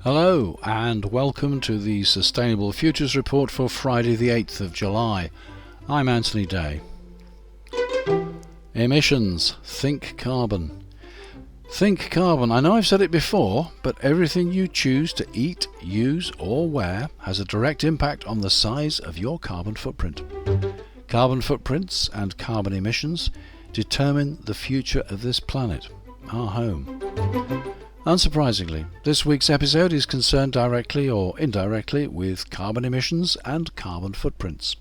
Hello and welcome to the Sustainable Futures Report for Friday the 8th of July. I'm Anthony Day. Emissions. Think carbon. Think carbon. I know I've said it before, but everything you choose to eat, use or wear has a direct impact on the size of your carbon footprint. Carbon footprints and carbon emissions determine the future of this planet, our home. Unsurprisingly, this week's episode is concerned directly or indirectly with carbon emissions and carbon footprints.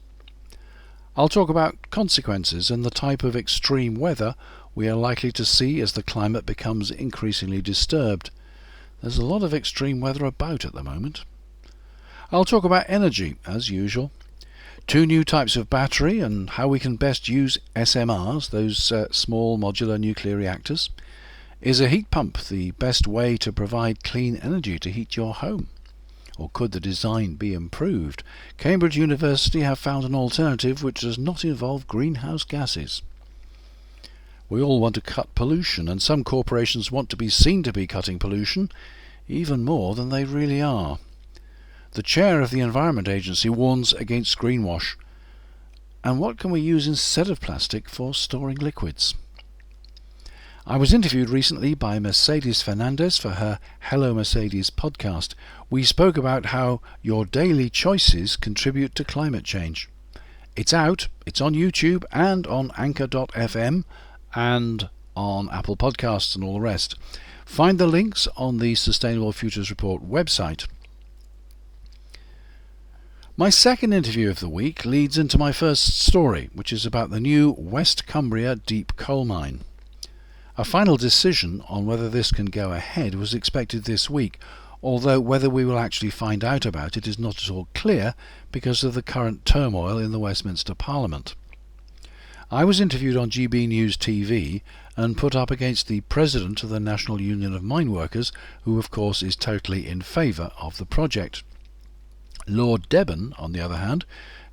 I'll talk about consequences and the type of extreme weather we are likely to see as the climate becomes increasingly disturbed. There's a lot of extreme weather about at the moment. I'll talk about energy, as usual. 2 new types of battery and how we can best use SMRs, those small modular nuclear reactors. Is a heat pump the best way to provide clean energy to heat your home? Or could the design be improved? Cambridge University have found an alternative which does not involve greenhouse gases. We all want to cut pollution, and some corporations want to be seen to be cutting pollution even more than they really are. The chair of the Environment Agency warns against greenwash. And what can we use instead of plastic for storing liquids? I was interviewed recently by Mercedes Fernandez for her Hello Mercedes podcast. We spoke about how your daily choices contribute to climate change. It's out, it's on YouTube and on Anchor.fm and on Apple Podcasts and all the rest. Find the links on the Sustainable Futures Report website. My second interview of the week leads into my first story, which is about the new West Cumbria deep coal mine. A final decision on whether this can go ahead was expected this week, although whether we will actually find out about it is not at all clear because of the current turmoil in the Westminster Parliament. I was interviewed on GB News TV and put up against the President of the National Union of Mine Workers, who of course is totally in favour of the project. Lord Debon, on the other hand,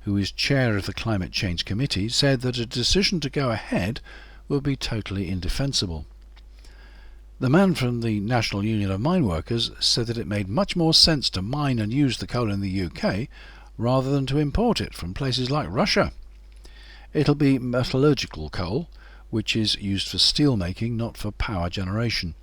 who is chair of the Climate Change Committee, said that a decision to go ahead will be totally indefensible. The man from the National Union of Mine Workers said that it made much more sense to mine and use the coal in the UK rather than to import it from places like Russia. It'll be metallurgical coal, which is used for steel making, not for power generation.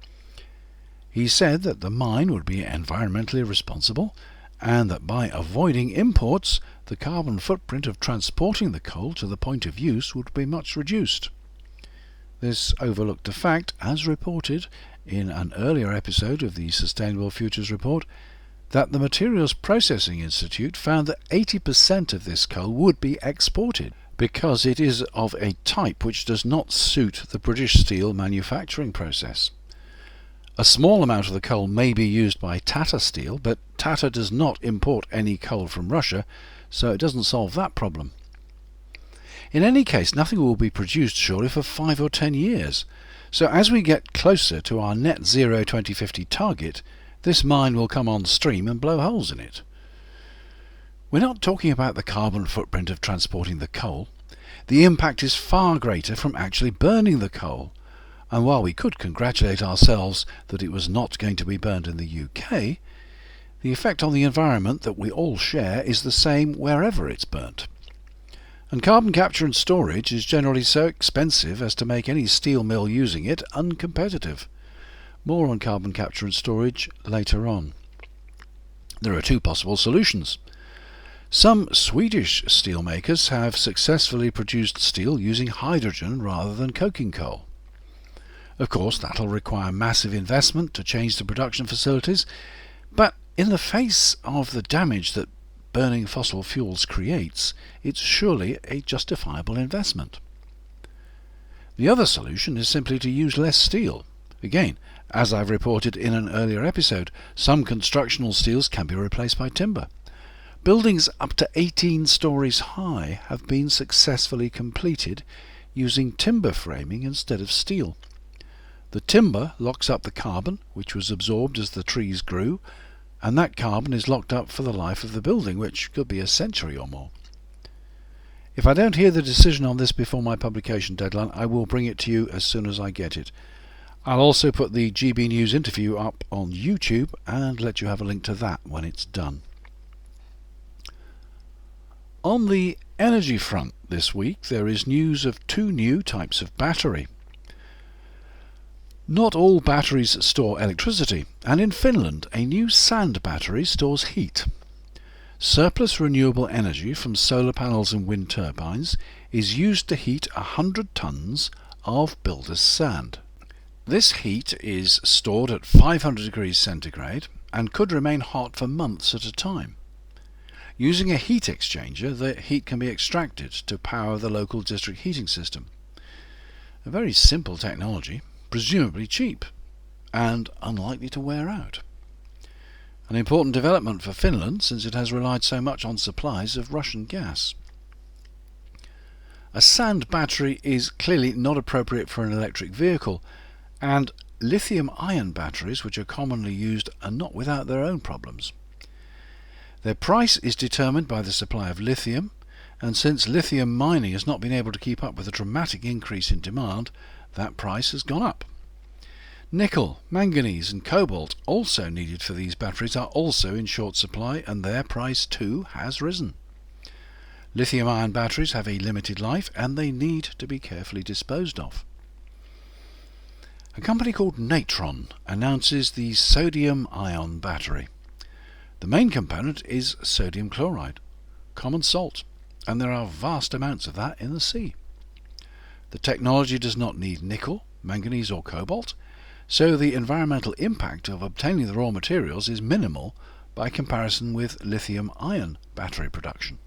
He said that the mine would be environmentally responsible and that by avoiding imports, the carbon footprint of transporting the coal to the point of use would be much reduced. This overlooked a fact, as reported in an earlier episode of the Sustainable Futures Report, that the Materials Processing Institute found that 80% of this coal would be exported because it is of a type which does not suit the British steel manufacturing process. A small amount of the coal may be used by Tata Steel, but Tata does not import any coal from Russia, so it doesn't solve that problem. In any case, nothing will be produced surely for 5 or 10 years. So as we get closer to our net zero 2050 target, this mine will come on stream and blow holes in it. We're not talking about the carbon footprint of transporting the coal. The impact is far greater from actually burning the coal. And while we could congratulate ourselves that it was not going to be burned in the UK, the effect on the environment that we all share is the same wherever it's burnt. And carbon capture and storage is generally so expensive as to make any steel mill using it uncompetitive. More on carbon capture and storage later on. There are 2 possible solutions. Some Swedish steelmakers have successfully produced steel using hydrogen rather than coking coal. Of course, that'll require massive investment to change the production facilities, but in the face of the damage that burning fossil fuels creates, it's surely a justifiable investment. The other solution is simply to use less steel. Again, as I've reported in an earlier episode, some constructional steels can be replaced by timber. Buildings up to 18 stories high have been successfully completed using timber framing instead of steel. The timber locks up the carbon, which was absorbed as the trees grew, and that carbon is locked up for the life of the building, which could be a century or more. If I don't hear the decision on this before my publication deadline, I will bring it to you as soon as I get it. I'll also put the GB News interview up on YouTube and let you have a link to that when it's done. On the energy front this week, there is news of two new types of battery. Not all batteries store electricity, and in Finland a new sand battery stores heat. Surplus renewable energy from solar panels and wind turbines is used to heat 100 tonnes of builder's sand. This heat is stored at 500 degrees centigrade and could remain hot for months at a time. Using a heat exchanger, the heat can be extracted to power the local district heating system. A very simple technology, presumably cheap, and unlikely to wear out. An important development for Finland, since it has relied so much on supplies of Russian gas. A sand battery is clearly not appropriate for an electric vehicle, and lithium-ion batteries, which are commonly used, are not without their own problems. Their price is determined by the supply of lithium, and since lithium mining has not been able to keep up with a dramatic increase in demand, that price has gone up. Nickel, manganese and cobalt, also needed for these batteries, are also in short supply, and their price too has risen. Lithium-ion batteries have a limited life and they need to be carefully disposed of. A company called Natron announces the sodium-ion battery. The main component is sodium chloride, common salt, and there are vast amounts of that in the sea. The technology does not need nickel, manganese or cobalt, so the environmental impact of obtaining the raw materials is minimal by comparison with lithium-ion battery production.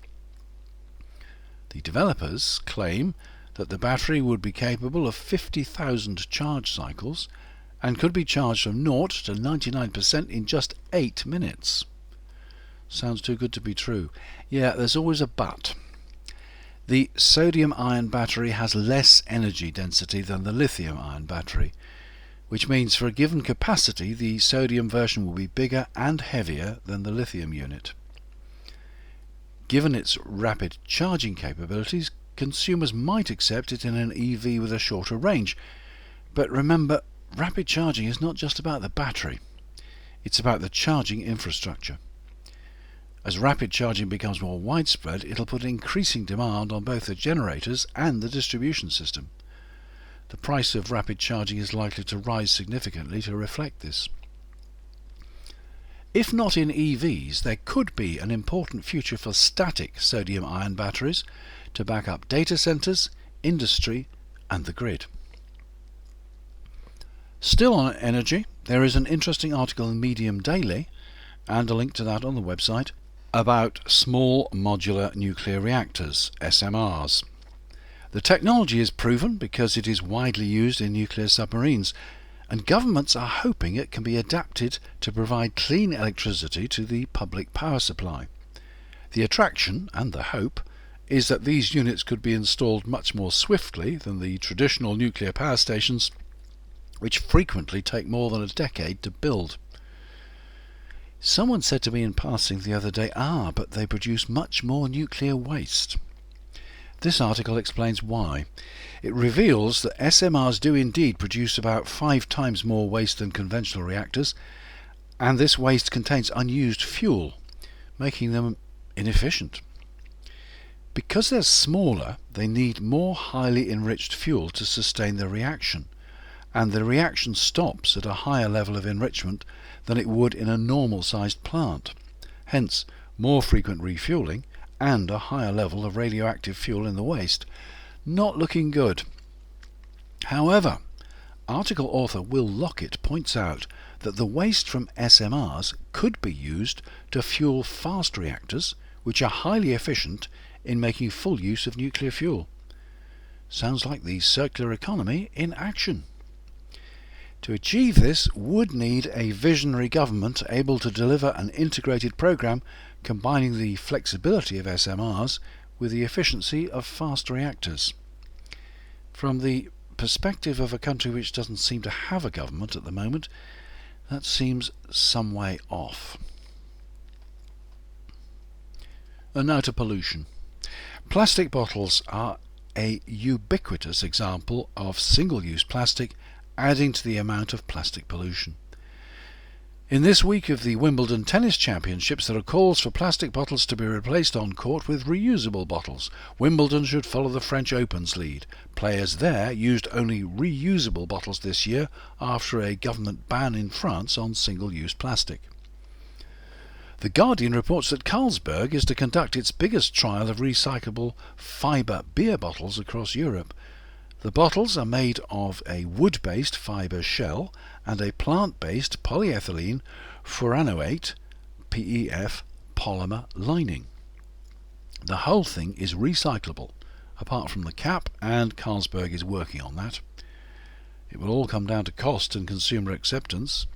The developers claim that the battery would be capable of 50,000 charge cycles and could be charged from 0 to 99% in just 8 minutes. Sounds too good to be true. Yeah, there's always a but. The sodium-ion battery has less energy density than the lithium-ion battery, which means for a given capacity the sodium version will be bigger and heavier than the lithium unit. Given its rapid charging capabilities, consumers might accept it in an EV with a shorter range. But remember, rapid charging is not just about the battery, it's about the charging infrastructure. As rapid charging becomes more widespread, it'll put increasing demand on both the generators and the distribution system. The price of rapid charging is likely to rise significantly to reflect this. If not in EVs, there could be an important future for static sodium-ion batteries to back up data centres, industry and the grid. Still on energy, there is an interesting article in Medium Daily, and a link to that on the website, about small modular nuclear reactors, SMRs. The technology is proven because it is widely used in nuclear submarines, and governments are hoping it can be adapted to provide clean electricity to the public power supply. The attraction, and the hope, is that these units could be installed much more swiftly than the traditional nuclear power stations, which frequently take more than a decade to build. Someone said to me in passing the other day, but they produce much more nuclear waste. This article explains why. It reveals that SMRs do indeed produce about 5 times more waste than conventional reactors, and this waste contains unused fuel, making them inefficient. Because they're smaller, they need more highly enriched fuel to sustain the reaction, and the reaction stops at a higher level of enrichment than it would in a normal-sized plant. Hence, more frequent refuelling and a higher level of radioactive fuel in the waste. Not looking good. However, article author Will Lockett points out that the waste from SMRs could be used to fuel fast reactors, which are highly efficient in making full use of nuclear fuel. Sounds like the circular economy in action. To achieve this would need a visionary government able to deliver an integrated programme combining the flexibility of SMRs with the efficiency of fast reactors. From the perspective of a country which doesn't seem to have a government at the moment, that seems some way off. And now to pollution. Plastic bottles are a ubiquitous example of single-use plastic adding to the amount of plastic pollution. In this week of the Wimbledon Tennis Championships, there are calls for plastic bottles to be replaced on court with reusable bottles. Wimbledon should follow the French Open's lead. Players there used only reusable bottles this year after a government ban in France on single-use plastic. The Guardian reports that Carlsberg is to conduct its biggest trial of recyclable fibre beer bottles across Europe. The bottles are made of a wood-based fibre shell and a plant-based polyethylene furanoate (PEF) polymer lining. The whole thing is recyclable, apart from the cap, and Carlsberg is working on that. It will all come down to cost and consumer acceptance,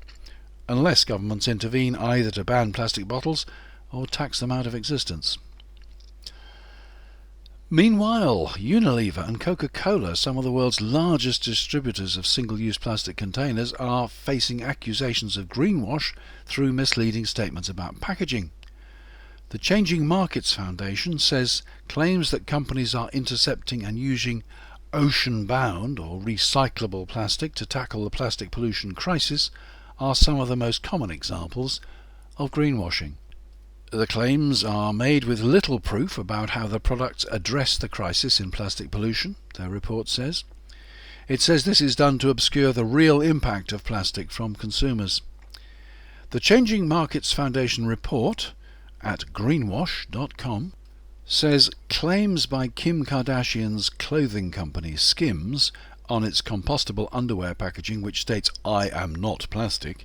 unless governments intervene either to ban plastic bottles or tax them out of existence. Meanwhile, Unilever and Coca-Cola, some of the world's largest distributors of single-use plastic containers, are facing accusations of greenwash through misleading statements about packaging. The Changing Markets Foundation says claims that companies are intercepting and using ocean-bound or recyclable plastic to tackle the plastic pollution crisis are some of the most common examples of greenwashing. The claims are made with little proof about how the products address the crisis in plastic pollution, their report says. It says this is done to obscure the real impact of plastic from consumers. The Changing Markets Foundation report at greenwash.com says claims by Kim Kardashian's clothing company Skims on its compostable underwear packaging, which states "I am not plastic,"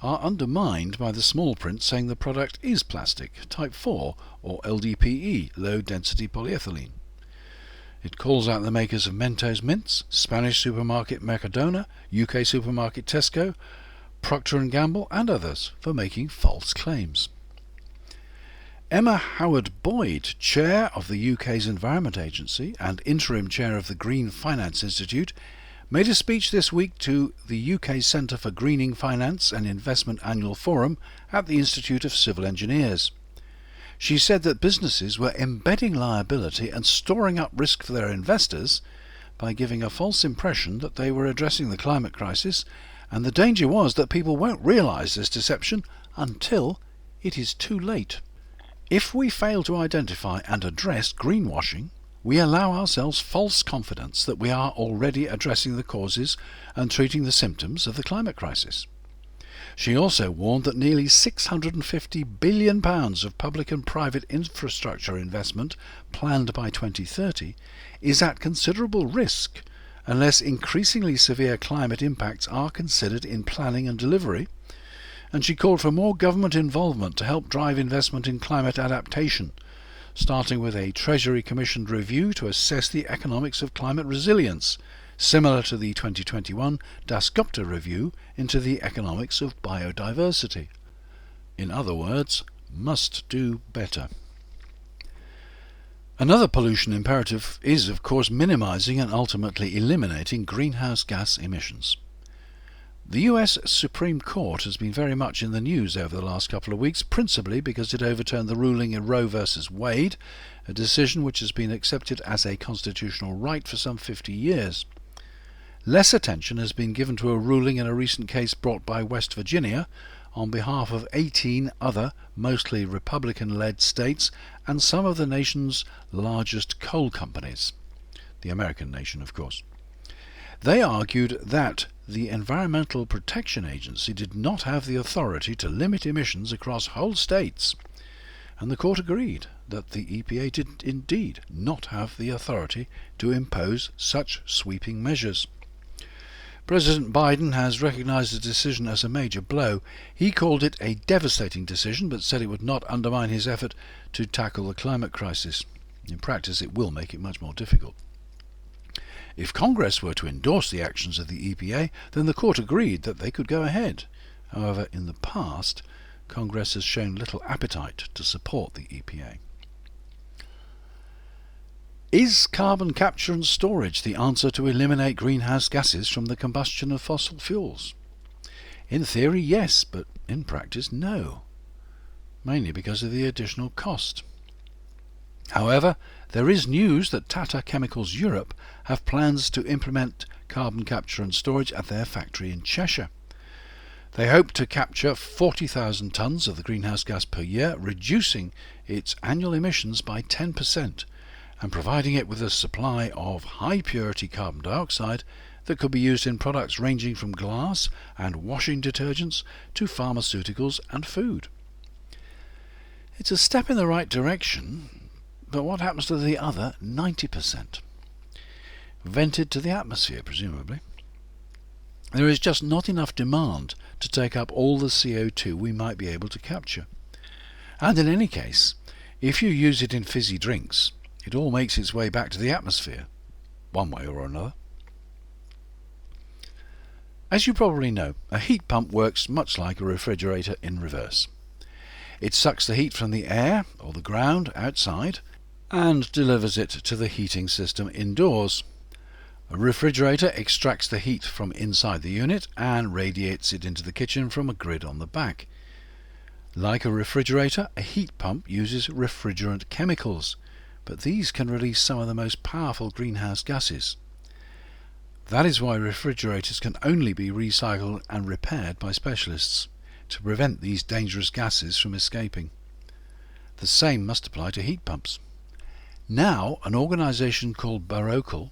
are undermined by the small print saying the product is plastic, type 4 or LDPE, low-density polyethylene. It calls out the makers of Mentos mints, Spanish supermarket Mercadona, UK supermarket Tesco, Procter & Gamble and others for making false claims. Emma Howard-Boyd, chair of the UK's Environment Agency and interim chair of the Green Finance Institute, made a speech this week to the UK Centre for Greening Finance and Investment Annual Forum at the Institute of Civil Engineers. She said that businesses were embedding liability and storing up risk for their investors by giving a false impression that they were addressing the climate crisis, and the danger was that people won't realise this deception until it is too late. If we fail to identify and address greenwashing, we allow ourselves false confidence that we are already addressing the causes and treating the symptoms of the climate crisis. She also warned that nearly £650 billion of public and private infrastructure investment planned by 2030 is at considerable risk unless increasingly severe climate impacts are considered in planning and delivery, and she called for more government involvement to help drive investment in climate adaptation, starting with a Treasury-commissioned review to assess the economics of climate resilience, similar to the 2021 Dasgupta review into the economics of biodiversity. In other words, must do better. Another pollution imperative is, of course, minimising and ultimately eliminating greenhouse gas emissions. The US Supreme Court has been very much in the news over the last couple of weeks, principally because it overturned the ruling in Roe v. Wade, a decision which has been accepted as a constitutional right for some 50 years. Less attention has been given to a ruling in a recent case brought by West Virginia on behalf of 18 other, mostly Republican-led states and some of the nation's largest coal companies. The American nation, of course. They argued that the Environmental Protection Agency did not have the authority to limit emissions across whole states, and the court agreed that the EPA did indeed not have the authority to impose such sweeping measures. President Biden has recognized the decision as a major blow. He called it a devastating decision, but said it would not undermine his effort to tackle the climate crisis. In practice, it will make it much more difficult. If Congress were to endorse the actions of the EPA, then the court agreed that they could go ahead. However, in the past, Congress has shown little appetite to support the EPA. Is carbon capture and storage the answer to eliminate greenhouse gases from the combustion of fossil fuels? In theory, yes, but in practice, no. Mainly because of the additional cost. However, there is news that Tata Chemicals Europe have plans to implement carbon capture and storage at their factory in Cheshire. They hope to capture 40,000 tonnes of the greenhouse gas per year, reducing its annual emissions by 10% and providing it with a supply of high-purity carbon dioxide that could be used in products ranging from glass and washing detergents to pharmaceuticals and food. It's a step in the right direction, but what happens to the other 90%? Vented to the atmosphere, presumably. There is just not enough demand to take up all the CO2 we might be able to capture. And in any case, if you use it in fizzy drinks, it all makes its way back to the atmosphere, one way or another. As you probably know, a heat pump works much like a refrigerator in reverse. It sucks the heat from the air or the ground outside and delivers it to the heating system indoors. A refrigerator extracts the heat from inside the unit and radiates it into the kitchen from a grid on the back. Like a refrigerator, a heat pump uses refrigerant chemicals, but these can release some of the most powerful greenhouse gases. That is why refrigerators can only be recycled and repaired by specialists, to prevent these dangerous gases from escaping. The same must apply to heat pumps. Now, an organisation called Barocal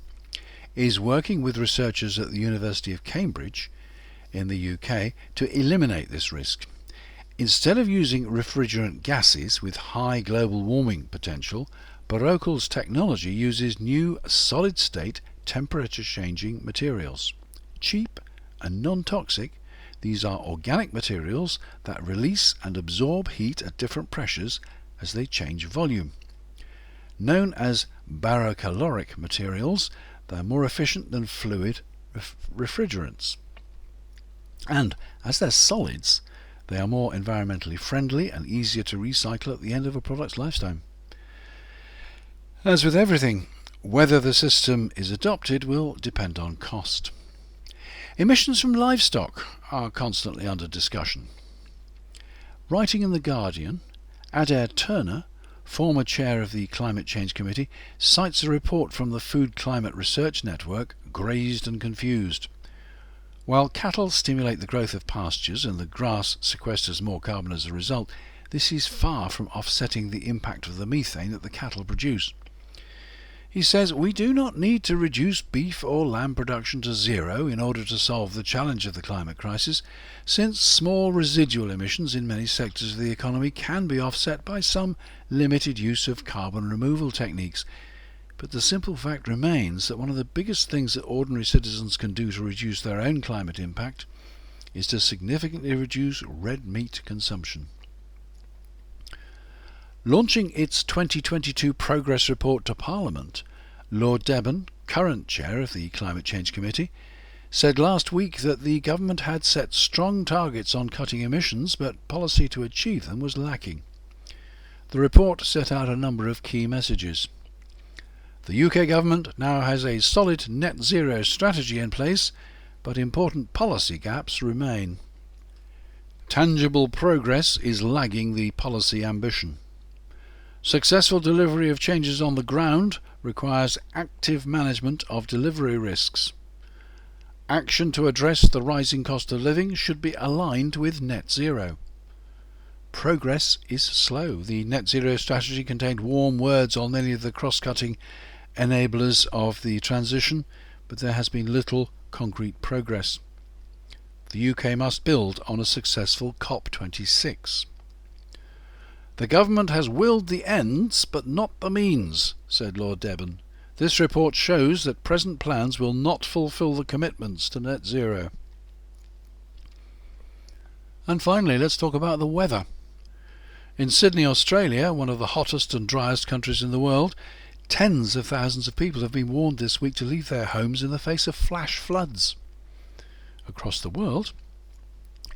is working with researchers at the University of Cambridge in the UK to eliminate this risk. Instead of using refrigerant gases with high global warming potential, Barocal's technology uses new solid-state temperature-changing materials. Cheap and non-toxic, these are organic materials that release and absorb heat at different pressures as they change volume. Known as barocaloric materials, they are more efficient than fluid refrigerants. And as they're solids, they are more environmentally friendly and easier to recycle at the end of a product's lifetime. As with everything, whether the system is adopted will depend on cost. Emissions from livestock are constantly under discussion. Writing in The Guardian, Adair Turner, former chair of the Climate Change Committee, cites a report from the Food Climate Research Network, Grazed and Confused. While cattle stimulate the growth of pastures and the grass sequesters more carbon as a result, this is far from offsetting the impact of the methane that the cattle produce. He says we do not need to reduce beef or lamb production to zero in order to solve the challenge of the climate crisis, since small residual emissions in many sectors of the economy can be offset by some limited use of carbon removal techniques. But the simple fact remains that one of the biggest things that ordinary citizens can do to reduce their own climate impact is to significantly reduce red meat consumption. Launching its 2022 progress report to Parliament, Lord Debon, current chair of the Climate Change Committee, said last week that the government had set strong targets on cutting emissions, but policy to achieve them was lacking. The report set out a number of key messages. The UK government now has a solid net zero strategy in place, but important policy gaps remain. Tangible progress is lagging the policy ambition. Successful delivery of changes on the ground requires active management of delivery risks. Action to address the rising cost of living should be aligned with net zero. Progress is slow. The net zero strategy contained warm words on many of the cross-cutting enablers of the transition, but there has been little concrete progress. The UK must build on a successful COP26. The government has willed the ends, but not the means, said Lord Debon. This report shows that present plans will not fulfil the commitments to net zero. And finally, let's talk about the weather. In Sydney, Australia, one of the hottest and driest countries in the world, tens of thousands of people have been warned this week to leave their homes in the face of flash floods. Across the world,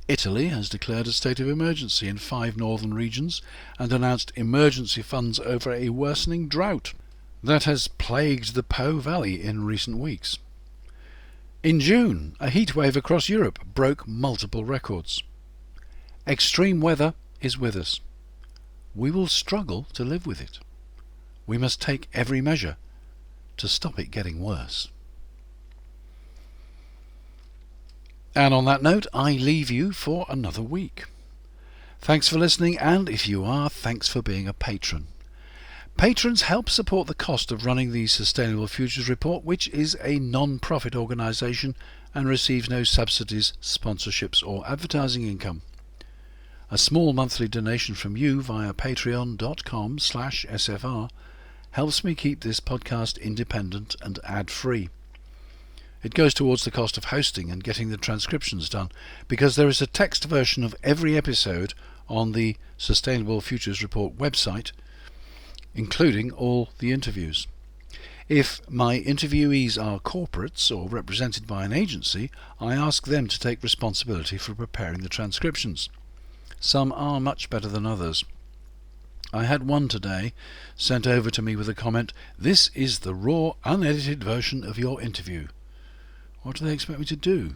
Italy has declared a state of emergency in 5 northern regions and announced emergency funds over a worsening drought that has plagued the Po Valley in recent weeks. In June, a heatwave across Europe broke multiple records. Extreme weather is with us. We will struggle to live with it. We must take every measure to stop it getting worse. And on that note, I leave you for another week. Thanks for listening, and if you are, thanks for being a patron. Patrons help support the cost of running the Sustainable Futures Report, which is a non-profit organisation and receives no subsidies, sponsorships or advertising income. A small monthly donation from you via patreon.com/SFR helps me keep this podcast independent and ad-free. It goes towards the cost of hosting and getting the transcriptions done, because there is a text version of every episode on the Sustainable Futures Report website, including all the interviews. If my interviewees are corporates or represented by an agency, I ask them to take responsibility for preparing the transcriptions. Some are much better than others. I had one today sent over to me with a comment, "This is the raw, unedited version of your interview. What do they expect me to do?"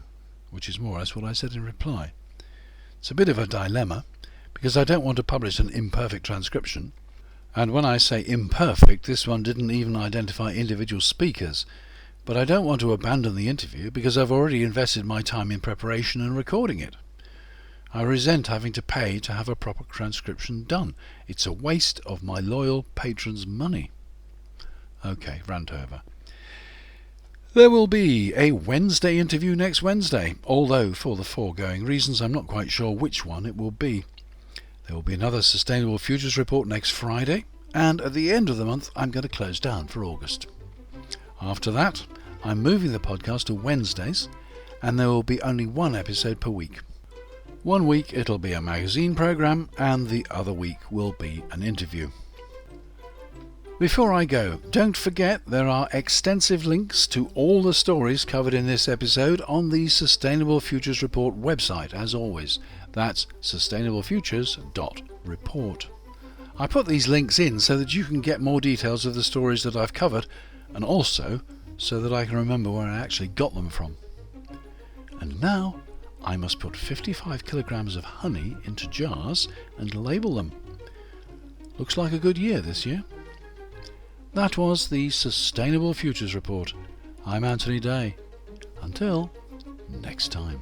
Which is more or less what I said in reply. It's a bit of a dilemma, because I don't want to publish an imperfect transcription. And when I say imperfect, this one didn't even identify individual speakers. But I don't want to abandon the interview, because I've already invested my time in preparation and recording it. I resent having to pay to have a proper transcription done. It's a waste of my loyal patrons' money. Okay, rant over. There will be a Wednesday interview next Wednesday, although for the foregoing reasons I'm not quite sure which one it will be. There will be another Sustainable Futures Report next Friday, and at the end of the month I'm going to close down for August. After that, I'm moving the podcast to Wednesdays, and there will be only one episode per week. One week it'll be a magazine programme, and the other week will be an interview. Before I go, don't forget there are extensive links to all the stories covered in this episode on the Sustainable Futures Report website, as always. That's sustainablefutures.report. I put these links in so that you can get more details of the stories that I've covered, and also so that I can remember where I actually got them from. And now I must put 55 kilograms of honey into jars and label them. Looks like a good year this year. That was the Sustainable Futures Report. I'm Anthony Day. Until next time.